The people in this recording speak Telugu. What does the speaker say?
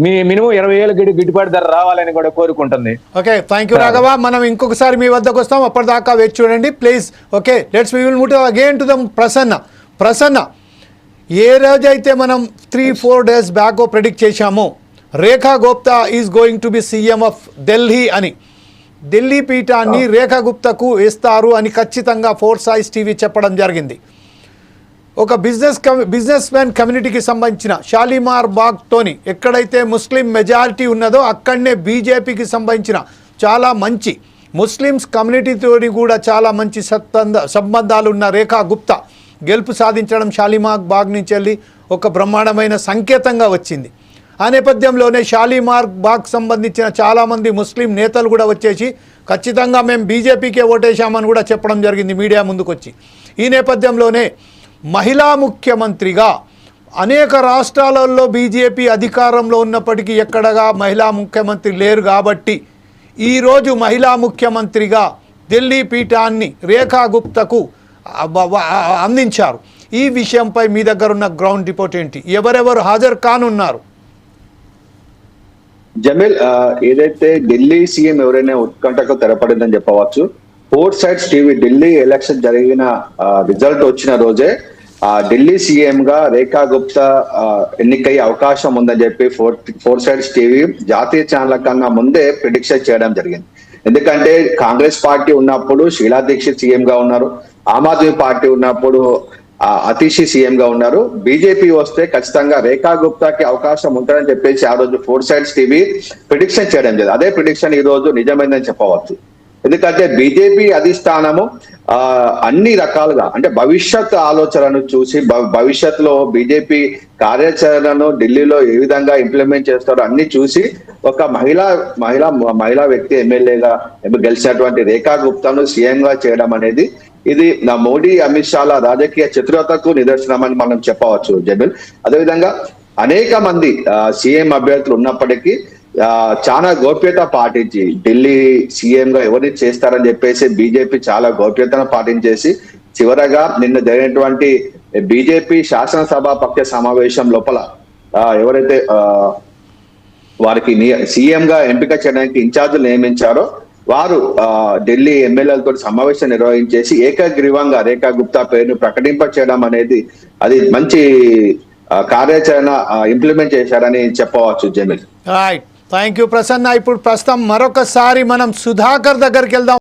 మినిమం 20,000 గిట్టుబాటు ధర రావాలని కూడా కోరుకుంటుంది. Okay, thank you Raghava. మనం ఇంకొకసారి మీ వద్దకు వస్తాం, అప్పటిదాకా వేచి చూడండి please. Okay, let's we will move again to the Prasanna. ఏ రోజైతే మనం 3-4 డేస్ బ్యాక్ ప్రెడిక్ట్ చేశామో Rekha Gupta is going to be CM of Delhi అని, ఢిల్లీ పీఠాన్ని రేఖా గుప్తాకు వేస్తారు అని ఖచ్చితంగా 4 Sides టీవీ చెప్పడం జరిగింది. ఒక బిజినెస్ మ్యాన్ కమ్యూనిటీకి సంబంధించిన షాలిమార్ బాగ్తోని ఎక్కడైతే ముస్లిం మెజారిటీ ఉన్నదో అక్కడనే బీజేపీకి సంబంధించిన చాలా మంచి ముస్లిమ్స్ కమ్యూనిటీతోని కూడా చాలా మంచి సంబంధాలు ఉన్న రేఖా గుప్తా గెలుపు సాధించడం షాలిమార్ బాగ్ నుంచి వెళ్ళి ఒక బ్రహ్మాండమైన సంకేతంగా వచ్చింది. ఆ నేపథ్యంలోనే షాలిమార్ బాగ్ సంబంధించిన చాలామంది ముస్లిం నేతలు కూడా వచ్చేసి ఖచ్చితంగా మేము బీజేపీకే ఓటేశామని కూడా చెప్పడం జరిగింది మీడియా ముందుకొచ్చి. ఈ నేపథ్యంలోనే మహిళా ముఖ్యమంత్రిగా అనేక రాష్ట్రాలలో బీజేపీ అధికారంలో ఉన్నప్పటికీ ఎక్కడగా మహిళా ముఖ్యమంత్రి లేరు కాబట్టి ఈరోజు మహిళా ముఖ్యమంత్రిగా ఢిల్లీ పీఠాన్ని రేఖా గుప్తాకు అందించారు. ఈ విషయంపై మీ దగ్గర ఉన్న గ్రౌండ్ రిపోర్ట్ ఏంటి? ఎవరెవరు హాజరు కానున్నారు? జమీల్, ఏదైతే ఢిల్లీ సీఎం ఎవరైనా ఉత్కంఠకు తెరపడిందని చెప్పవచ్చు. 4 Sides టీవీ ఢిల్లీ ఎలక్షన్ జరిగిన రిజల్ట్ వచ్చిన రోజే ఢిల్లీ సీఎం గా రేఖా గుప్తా ఎన్నికయ్యే అవకాశం ఉందని చెప్పి 4 Sides టీవీ జాతీయ ఛానల్ కన్నా ముందే ప్రిడిక్షన్ చేయడం జరిగింది. ఎందుకంటే కాంగ్రెస్ పార్టీ ఉన్నప్పుడు షీలా దీక్షిత్ సీఎం గా ఉన్నారు, ఆమ్ ఆద్మీ పార్టీ ఉన్నప్పుడు అతిషి సీఎం గా ఉన్నారు. బీజేపీ వస్తే ఖచ్చితంగా రేఖా గుప్తాకి అవకాశం ఉంటుందని చెప్పేసి ఆ రోజు 4 Sides టీవీ ప్రిడిక్షన్ చేయడం జరిగింది. అదే ప్రిడిక్షన్ ఈ రోజు నిజమైందని చెప్పవచ్చు. ఎందుకంటే బీజేపీ అధిష్టానము అన్ని రకాలుగా అంటే భవిష్యత్ ఆలోచనను చూసి భవిష్యత్తులో బీజేపీ కార్యాచరణను ఢిల్లీలో ఏ విధంగా ఇంప్లిమెంట్ చేస్తారో అన్ని చూసి ఒక మహిళా వ్యక్తి ఎమ్మెల్యేగా గెలిచినటువంటి రేఖా గుప్తాను సీఎం గా చేయడం అనేది ఇది మోడీ అమిత్ షాల రాజకీయ చతురతకు నిదర్శనమని మనం చెప్పవచ్చు జమీల్. అదేవిధంగా అనేక మంది సీఎం అభ్యర్థులు ఉన్నప్పటికీ చాలా గోప్యత పాటించి ఢిల్లీ సీఎం గా ఎవరిని చేస్తారని చెప్పేసి బీజేపీ చాలా గోప్యతను పాటించేసి చివరగా నిన్న జరిగినటువంటి బీజేపీ శాసనసభ పక్ష సమావేశం లోపల ఎవరైతే వారికి సీఎం గా ఎంపిక చేయడానికి ఇన్ఛార్జీలు నియమించారో వారు ఢిల్లీ ఎమ్మెల్యేలతో సమావేశం నిర్వహించేసి ఏకగ్రీవంగా రేఖా గుప్తా పేరును ప్రకటింప చేయడం అనేది అది మంచి కార్యాచరణ ఇంప్లిమెంట్ చేశారని చెప్పవచ్చు Jameel. Right, thank you Prasanna. ఇప్పుడు ప్రస్తుతం మరొకసారి మనం సుధాకర్ దగ్గరికి వెళ్దాం.